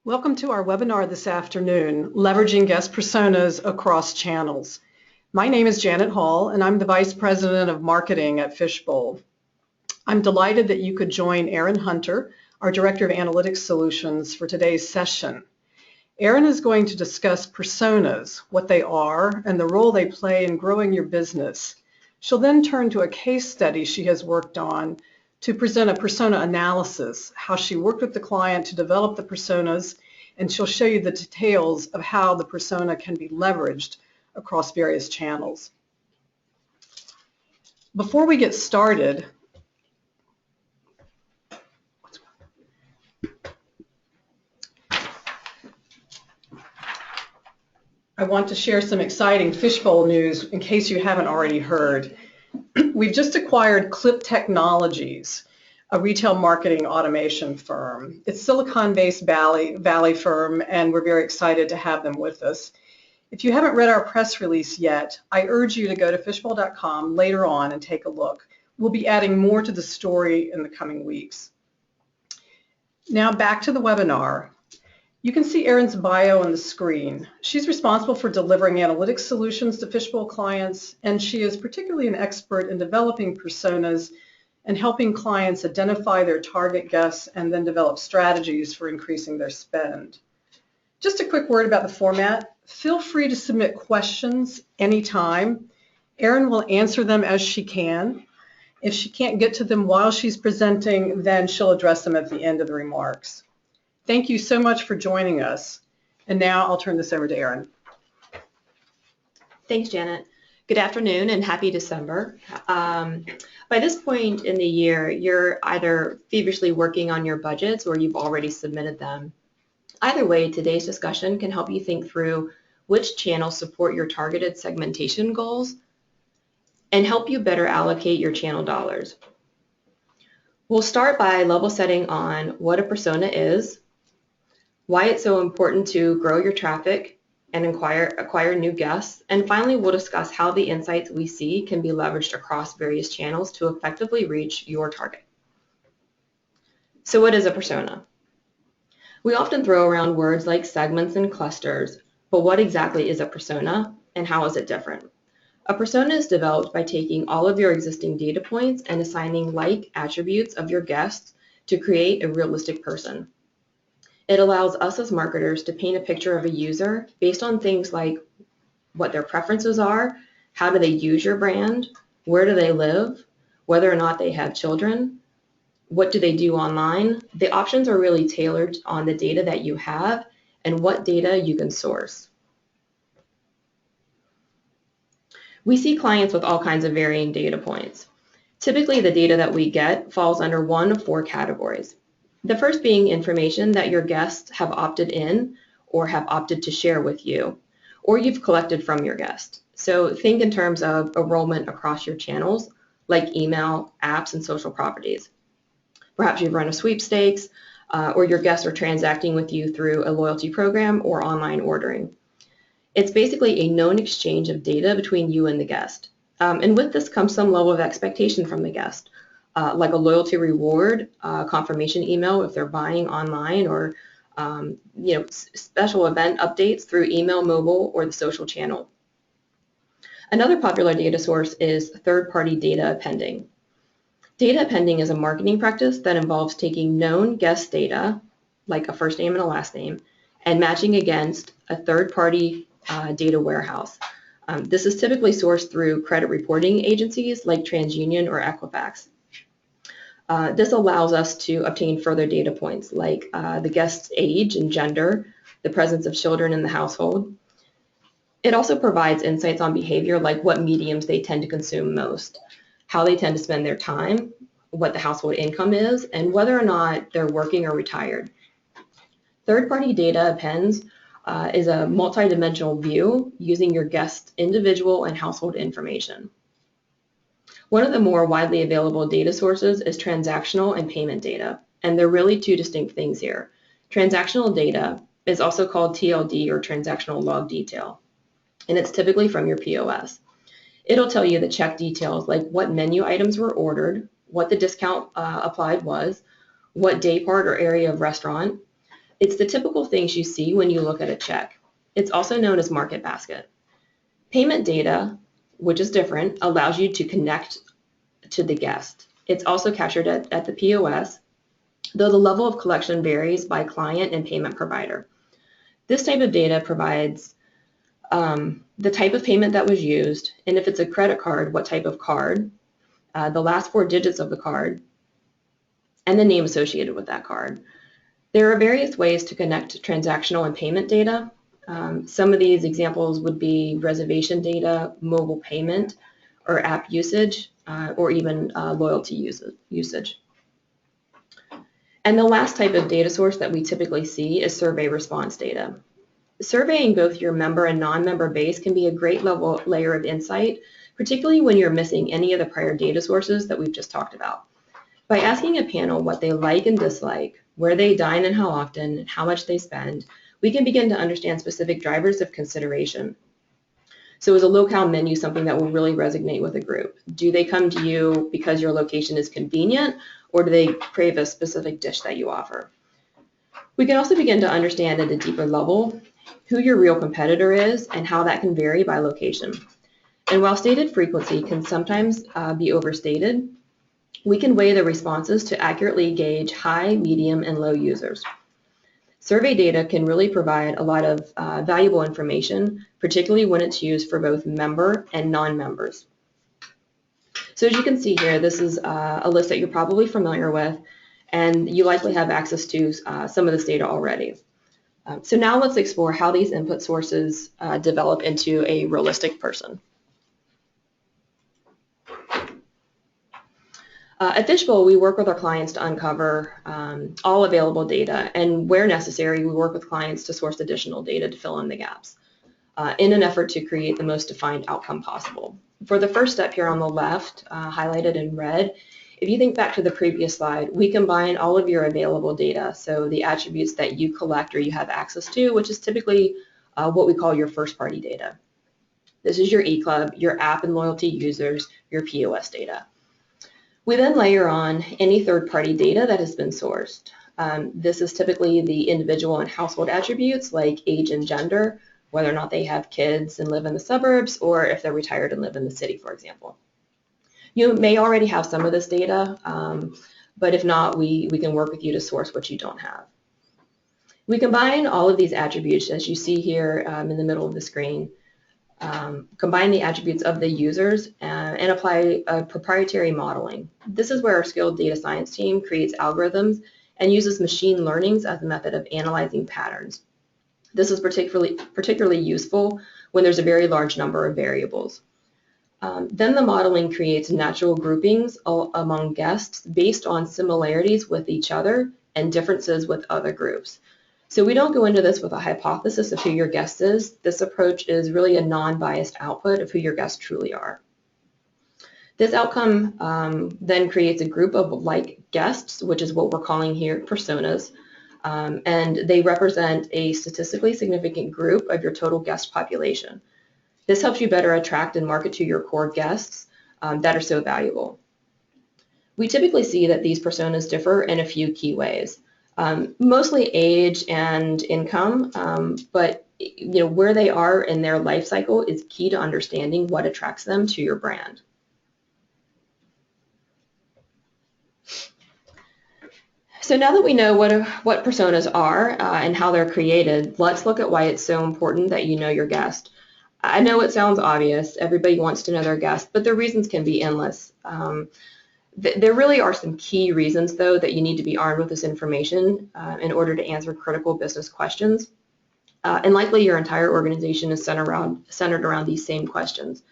Welcome to our webinar this afternoon, Leveraging Guest Personas Across Channels. My name is Janet Hall, and I'm the Vice President of Marketing at Fishbowl. I'm delighted that you could join Erin Hunter, our Director of Analytics Solutions, for today's session. Erin is going to discuss personas, what they are, and the role they play in growing your business. She'll then turn to a case study she has worked on to present a persona analysis, how she worked with the client to develop the personas, and she'll show you the details of how the persona can be leveraged across various channels. Before we get started, I want to share some exciting Fishbowl news in case you haven't already heard. We've just acquired Clip Technologies, a retail marketing automation firm. It's Silicon-based Valley firm, and we're very excited to have them with us. If you haven't read our press release yet, I urge you to go to fishbowl.com later on and take a look. We'll be adding more to the story in the coming weeks. Now back to the webinar. You can see Erin's bio on the screen. She's responsible for delivering analytics solutions to Fishbowl clients, and she is particularly an expert in developing personas and helping clients identify their target guests and then develop strategies for increasing their spend. Just a quick word about the format. Feel free to submit questions anytime. Erin will answer them as she can. If she can't get to them while she's presenting, then she'll address them at the end of the remarks. Thank you so much for joining us. And now I'll turn this over to Erin. Thanks, Janet. Good afternoon and happy December. By this point in the year, you're either feverishly working on your budgets or you've already submitted them. Either way, today's discussion can help you think through which channels support your targeted segmentation goals and help you better allocate your channel dollars. We'll start by level setting on what a persona is, why it's so important to grow your traffic and acquire new guests, and finally we'll discuss how the insights we see can be leveraged across various channels to effectively reach your target. So what is a persona? We often throw around words like segments and clusters, but what exactly is a persona and how is it different? A persona is developed by taking all of your existing data points and assigning like attributes of your guests to create a realistic person. It allows us as marketers to paint a picture of a user based on things like what their preferences are, how do they use your brand, where do they live, whether or not they have children, what do they do online. The options are really tailored on the data that you have and what data you can source. We see clients with all kinds of varying data points. Typically, the data that we get falls under one of four categories. The first being information that your guests have opted in or have opted to share with you, or you've collected from your guest. So think in terms of enrollment across your channels, like email, apps, and social properties. Perhaps you've run a sweepstakes, or your guests are transacting with you through a loyalty program or online ordering. It's basically a known exchange of data between you and the guest. And with this comes some level of expectation from the guest. Like a loyalty reward, confirmation email if they're buying online, or special event updates through email, mobile, or the social channel. Another popular data source is third-party data appending. Data appending is a marketing practice that involves taking known guest data, like a first name and a last name, and matching against a third-party data warehouse. This is typically sourced through credit reporting agencies like TransUnion or Equifax. This allows us to obtain further data points like the guest's age and gender, the presence of children in the household. It also provides insights on behavior like what mediums they tend to consume most, how they tend to spend their time, what the household income is, and whether or not they're working or retired. Third-party data appends is a multidimensional view using your guest's individual and household information. One of the more widely available data sources is transactional and payment data, and they're really two distinct things here. Transactional data is also called TLD, or transactional log detail, and it's typically from your POS. It'll tell you the check details like what menu items were ordered, what the discount applied was, what day part or area of restaurant, It's the typical things you see when you look at a check. It's also known as market basket. Payment data, which is different, allows you to connect to the guest. It's also captured at the POS, though the level of collection varies by client and payment provider. This type of data provides the type of payment that was used, and if it's a credit card, what type of card, the last 4 digits of the card, and the name associated with that card. There are various ways to connect transactional and payment data. Some of these examples would be reservation data, mobile payment, or app usage, or even loyalty usage. And the last type of data source that we typically see is survey response data. Surveying both your member and non-member base can be a great layer of insight, particularly when you're missing any of the prior data sources that we've just talked about. By asking a panel what they like and dislike, where they dine and how often, and how much they spend, we can begin to understand specific drivers of consideration. So is a locale menu something that will really resonate with a group? Do they come to you because your location is convenient, or do they crave a specific dish that you offer? We can also begin to understand at a deeper level who your real competitor is and how that can vary by location. And while stated frequency can sometimes be overstated, we can weigh the responses to accurately gauge high, medium, and low users. Survey data can really provide a lot of valuable information, particularly when it's used for both member and non-members. So as you can see here, this is a list that you're probably familiar with, and you likely have access to some of this data already. So now let's explore how these input sources develop into a realistic person. At Fishbowl, we work with our clients to uncover all available data, and where necessary, we work with clients to source additional data to fill in the gaps in an effort to create the most defined outcome possible. For the first step here on the left, highlighted in red, if you think back to the previous slide, we combine all of your available data, so the attributes that you collect or you have access to, which is typically what we call your first-party data. This is your eClub, your app and loyalty users, your POS data. We then layer on any third-party data that has been sourced. This is typically the individual and household attributes like age and gender, whether or not they have kids and live in the suburbs, or if they're retired and live in the city, for example. You may already have some of this data, but if not, we can work with you to source what you don't have. We combine all of these attributes, as you see here in the middle of the screen, combine the attributes of the users and apply a proprietary modeling. This is where our skilled data science team creates algorithms and uses machine learning as a method of analyzing patterns. This is particularly useful when there's a very large number of variables. Then the modeling creates natural groupings among guests based on similarities with each other and differences with other groups. So we don't go into this with a hypothesis of who your guest is. This approach is really a non-biased output of who your guests truly are. This outcome then creates a group of like guests, which is what we're calling here personas, and they represent a statistically significant group of your total guest population. This helps you better attract and market to your core guests that are so valuable. We typically see that these personas differ in a few key ways. Mostly age and income, but where they are in their life cycle is key to understanding what attracts them to your brand. So now that we know what personas are and how they're created, let's look at why it's so important that you know your guest. I know it sounds obvious, everybody wants to know their guest, but the reasons can be endless. There really are some key reasons, though, that you need to be armed with this information in order to answer critical business questions. And likely your entire organization is centered around these same questions.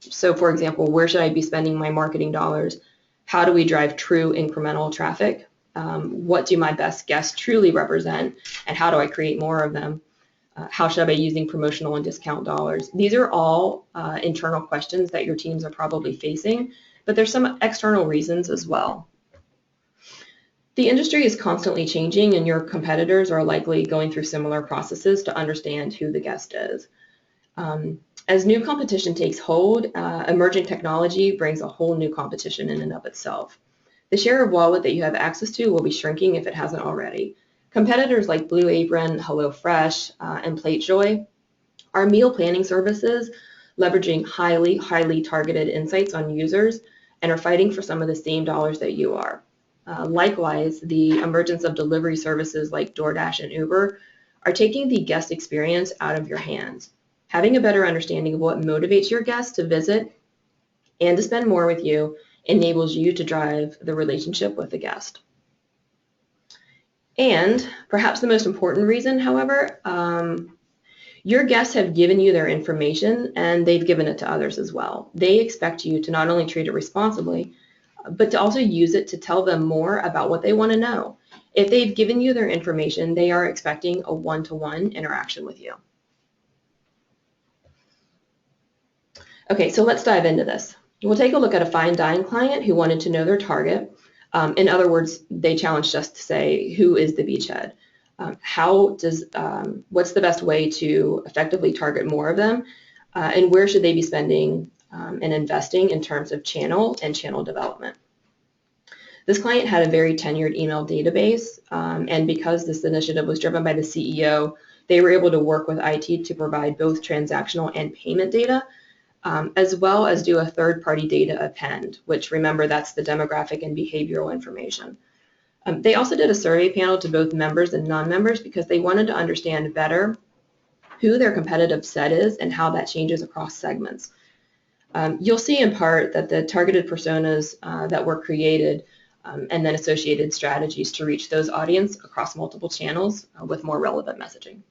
So for example, where should I be spending my marketing dollars? How do we drive true incremental traffic? What do my best guests truly represent? And how do I create more of them? How should I be using promotional and discount dollars? These are all internal questions that your teams are probably facing, but there's some external reasons as well. The industry is constantly changing, and your competitors are likely going through similar processes to understand who the guest is. As new competition takes hold, emerging technology brings a whole new competition in and of itself. The share of wallet that you have access to will be shrinking if it hasn't already. Competitors like Blue Apron, HelloFresh, and PlateJoy are meal planning services leveraging highly targeted insights on users and are fighting for some of the same dollars that you are. Likewise, the emergence of delivery services like DoorDash and Uber are taking the guest experience out of your hands. Having a better understanding of what motivates your guests to visit and to spend more with you enables you to drive the relationship with the guest. And perhaps the most important reason, however, your guests have given you their information and they've given it to others as well. They expect you to not only treat it responsibly, but to also use it to tell them more about what they want to know. If they've given you their information, they are expecting a one-to-one interaction with you. Okay, so let's dive into this. We'll take a look at a fine dine client who wanted to know their target. In other words, they challenged us to say, who is the beachhead? What's the best way to effectively target more of them? And where should they be spending and investing in terms of channel and channel development? This client had a very tenured email database, and because this initiative was driven by the CEO, they were able to work with IT to provide both transactional and payment data, as well as do a third-party data append, which, remember, that's the demographic and behavioral information. They also did a survey panel to both members and non-members because they wanted to understand better who their competitive set is and how that changes across segments. You'll see in part that the targeted personas that were created and then associated strategies to reach those audience across multiple channels with more relevant messaging.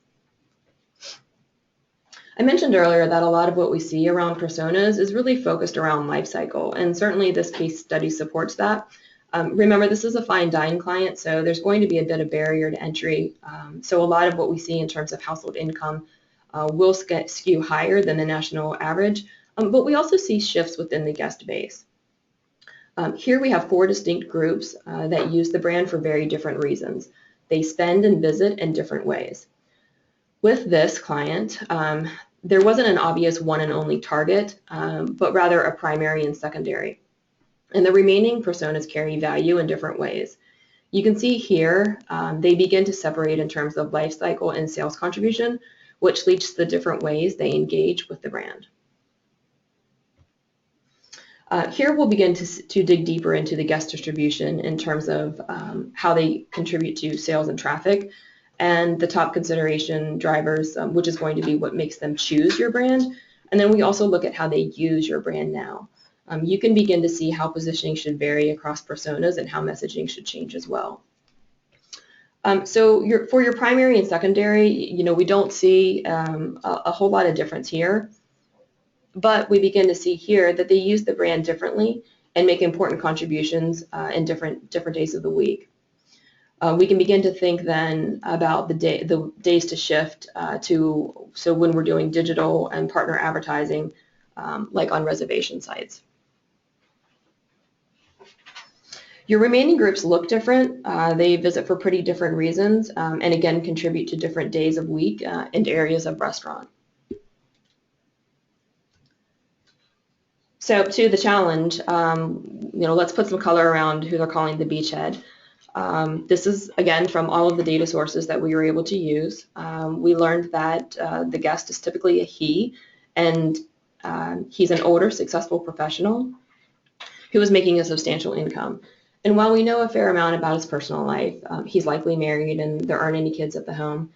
I mentioned earlier that a lot of what we see around personas is really focused around life cycle, and certainly this case study supports that. Remember, this is a fine dine client, so there's going to be a bit of barrier to entry. So a lot of what we see in terms of household income will skew higher than the national average, but we also see shifts within the guest base. Here we have 4 distinct groups that use the brand for very different reasons. They spend and visit in different ways. With this client, there wasn't an obvious one and only target, but rather a primary and secondary. And the remaining personas carry value in different ways. You can see here they begin to separate in terms of life cycle and sales contribution, which leads to the different ways they engage with the brand. Here we'll begin to dig deeper into the guest distribution in terms of how they contribute to sales and traffic, and the top consideration drivers, which is going to be what makes them choose your brand. And then we also look at how they use your brand now. You can begin to see how positioning should vary across personas and how messaging should change as well. So for your primary and secondary, we don't see a whole lot of difference here, but we begin to see here that they use the brand differently and make important contributions in different days of the week. We can begin to think then about the days to shift so when we're doing digital and partner advertising, like on reservation sites. Your remaining groups look different. They visit for pretty different reasons, and again contribute to different days of week and areas of restaurant. So to the challenge, let's put some color around who they're calling the beachhead. This is, again, from all of the data sources that we were able to use. We learned that the guest is typically a he, and he's an older, successful professional who is making a substantial income. And while we know a fair amount about his personal life, he's likely married and there aren't any kids at the home.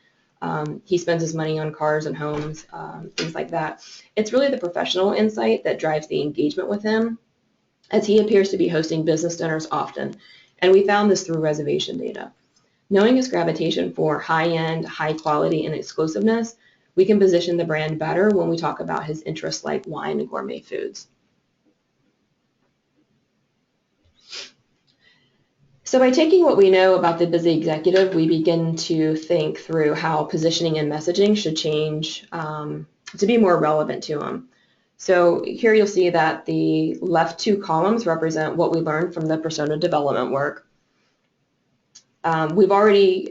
He spends his money on cars and homes, things like that. It's really the professional insight that drives the engagement with him, as he appears to be hosting business dinners often. And we found this through reservation data. Knowing his gravitation for high-end, high quality, and exclusiveness, we can position the brand better when we talk about his interests like wine and gourmet foods. So by taking what we know about the busy executive, we begin to think through how positioning and messaging should change to be more relevant to him. So here you'll see that the left 2 columns represent what we learned from the persona development work. We already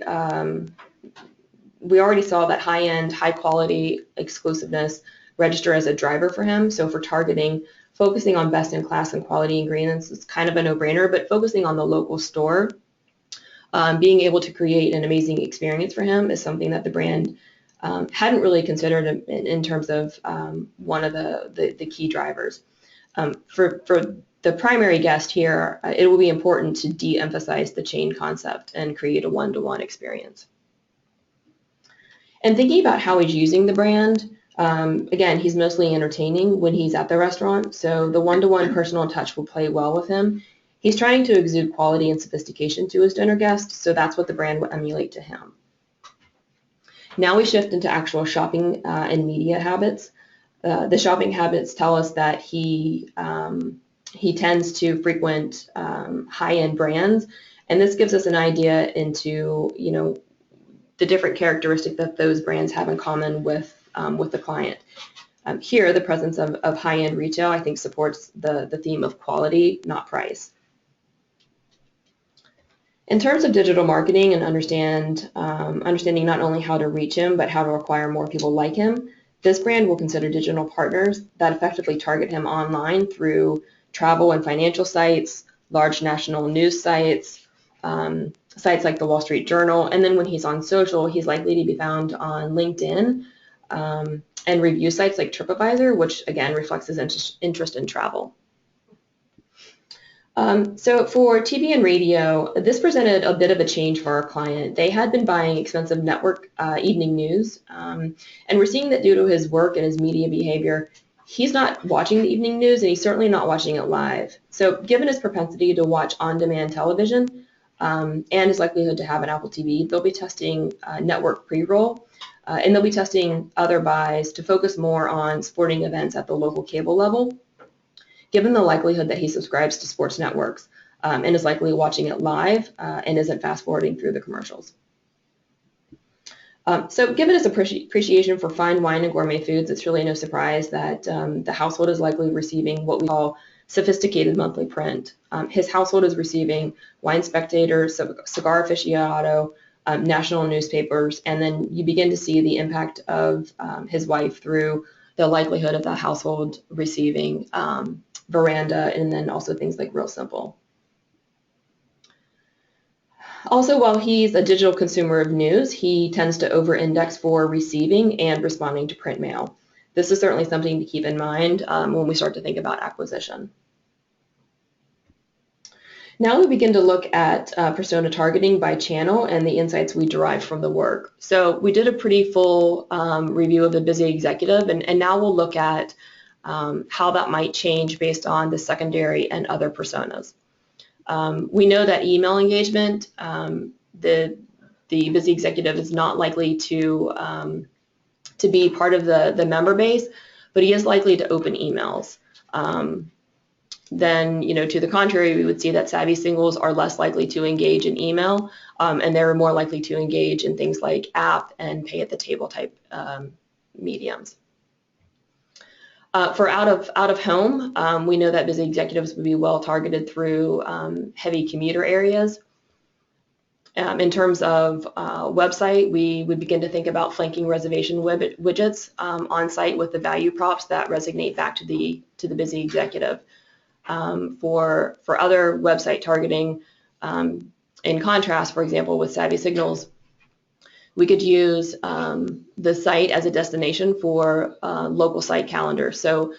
saw that high-end, high-quality exclusiveness register as a driver for him. So for targeting, focusing on best-in-class and quality ingredients is kind of a no-brainer, but focusing on the local store being able to create an amazing experience for him is something that the brand hadn't really considered in terms of one of the key drivers. For the primary guest here, it will be important to de-emphasize the chain concept and create a one-to-one experience. And thinking about how he's using the brand, again, he's mostly entertaining when he's at the restaurant, so the one-to-one personal touch will play well with him. He's trying to exude quality and sophistication to his dinner guests, so that's what the brand will emulate to him. Now we shift into actual shopping and media habits. The shopping habits tell us that he tends to frequent high-end brands, and this gives us an idea into, the different characteristics that those brands have in common with the client. Here, the presence of high-end retail, I think, supports the theme of quality, not price. In terms of digital marketing and understanding not only how to reach him, but how to acquire more people like him, this brand will consider digital partners that effectively target him online through travel and financial sites, large national news sites, sites like the Wall Street Journal, and then when he's on social, he's likely to be found on LinkedIn and review sites like TripAdvisor, which again reflects his interest in travel. So for TV and radio, this presented a bit of a change for our client. They had been buying expensive network evening news, and we're seeing that due to his work and his media behavior, he's not watching the evening news, and he's certainly not watching it live. So given his propensity to watch on-demand television and his likelihood to have an Apple TV, they'll be testing network pre-roll, and they'll be testing other buys to focus more on sporting events at the local cable level, given the likelihood that he subscribes to sports networks and is likely watching it live and isn't fast forwarding through the commercials. So given his appreciation for fine wine and gourmet foods, it's really no surprise that the household is likely receiving what we call sophisticated monthly print. His household is receiving Wine Spectator, Cigar Aficionado, national newspapers, and then you begin to see the impact of his wife through the likelihood of the household receiving Veranda, and then also things like Real Simple. Also, while he's a digital consumer of news, he tends to over-index for receiving and responding to print mail. This is certainly something to keep in mind when we start to think about acquisition. Now we begin to look at persona targeting by channel and the insights we derive from the work. So we did a pretty full review of the busy executive, and now we'll look at how that might change based on the secondary and other personas. We know that email engagement, the busy executive is not likely to be part of the member base, but he is likely to open emails. Then, to the contrary, we would see that savvy singles are less likely to engage in email, and they're more likely to engage in things like app and pay at the table type mediums. For out of home, we know that busy executives would be well targeted through heavy commuter areas. In terms of website, we would begin to think about flanking reservation widgets on site with the value props that resonate back to the busy executive. For other website targeting, in contrast, for example, with Savvy Signals, we could use the site as a destination for local site calendars. So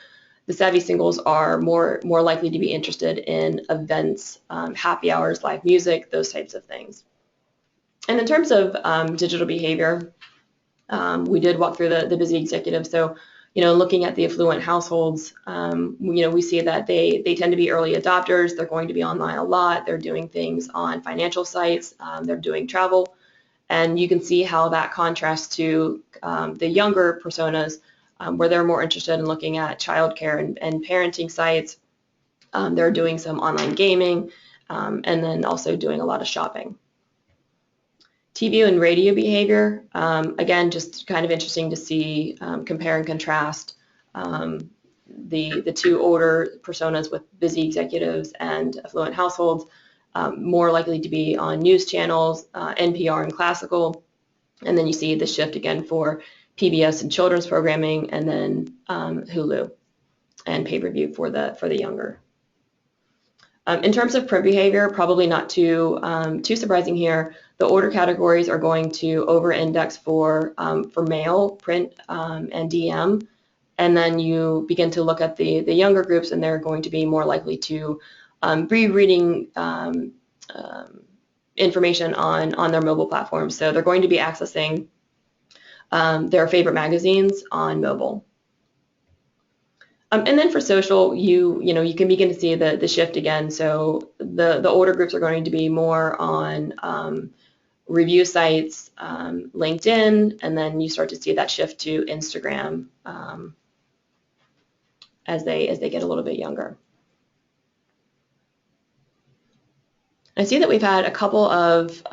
the Savvy Singles are more likely to be interested in events, happy hours, live music, those types of things. And in terms of digital behavior, we did walk through the busy executive. So, looking at the affluent households, we see that they tend to be early adopters. They're going to be online a lot. They're doing things on financial sites. They're doing travel. And you can see how that contrasts to the younger personas where they're more interested in looking at childcare and parenting sites. They're doing some online gaming and then also doing a lot of shopping. TV and radio behavior, again, just kind of interesting to see, compare and contrast the two older personas with busy executives and affluent households, more likely to be on news channels, NPR and classical, and then you see the shift again for PBS and children's programming, and then Hulu and pay-per-view for the younger. In terms of print behavior, probably not too surprising here. The order categories are going to over-index for mail, print, and DM, and then you begin to look at the younger groups, and they're going to be more likely to be reading information on their mobile platforms. So they're going to be accessing their favorite magazines on mobile. And then for social, you can begin to see the shift again. So the older groups are going to be more on review sites, LinkedIn, and then you start to see that shift to Instagram as they get a little bit younger. I see that we've had a couple of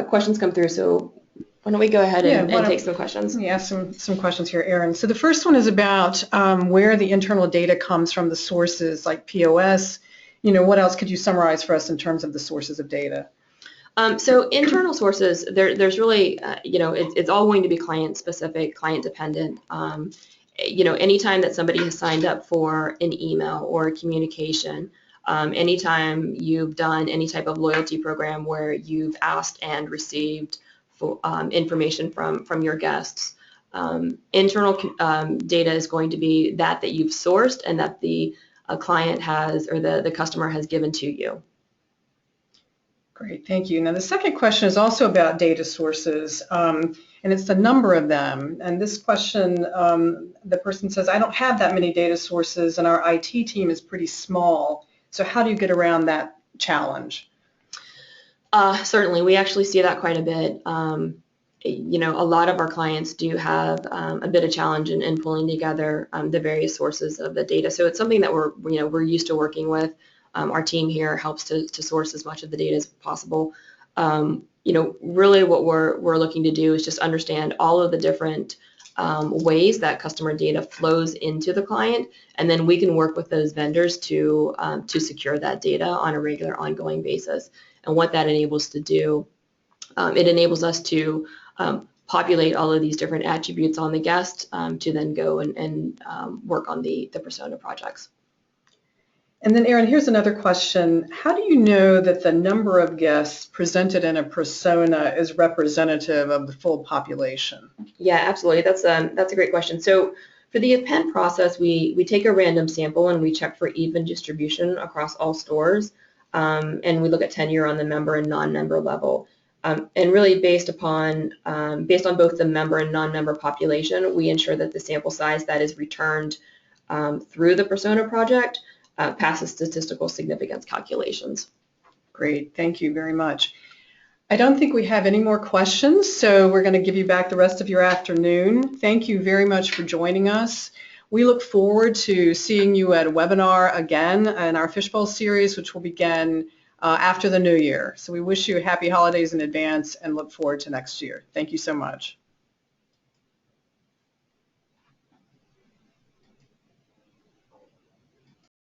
questions come through, so why don't we go ahead and take some questions? Let me ask some questions here, Erin. So the first one is about where the internal data comes from, the sources like POS. What else could you summarize for us in terms of the sources of data? So internal sources, there's really, it's all going to be client specific, client dependent. Anytime that somebody has signed up for an email or a communication, anytime you've done any type of loyalty program where you've asked and received information from your guests, internal data is going to be that you've sourced and that the client has, or the customer has given to you. Great, thank you. Now the second question is also about data sources, and it's the number of them. And this question, the person says, I don't have that many data sources and our IT team is pretty small. So how do you get around that challenge? Certainly, we actually see that quite a bit. A lot of our clients do have a bit of challenge in pulling together the various sources of the data. So it's something that we're used to working with. Our team here helps to source as much of the data as possible. Really what we're looking to do is just understand all of the different ways that customer data flows into the client, and then we can work with those vendors to secure that data on a regular, ongoing basis. And what that enables to do, it enables us to populate all of these different attributes on the guest to then go and work on the persona projects. And then Erin, here's another question. How do you know that the number of guests presented in a persona is representative of the full population? Yeah, absolutely. That's a great question. So for the append process, we take a random sample and we check for even distribution across all stores, and we look at tenure on the member and non-member level. And really based on both the member and non-member population, we ensure that the sample size that is returned through the persona project passes statistical significance calculations. Great, thank you very much. I don't think we have any more questions, so we're going to give you back the rest of your afternoon. Thank you very much for joining us. We look forward to seeing you at a webinar again in our Fishbowl series, which will begin after the new year. So we wish you happy holidays in advance and look forward to next year. Thank you so much.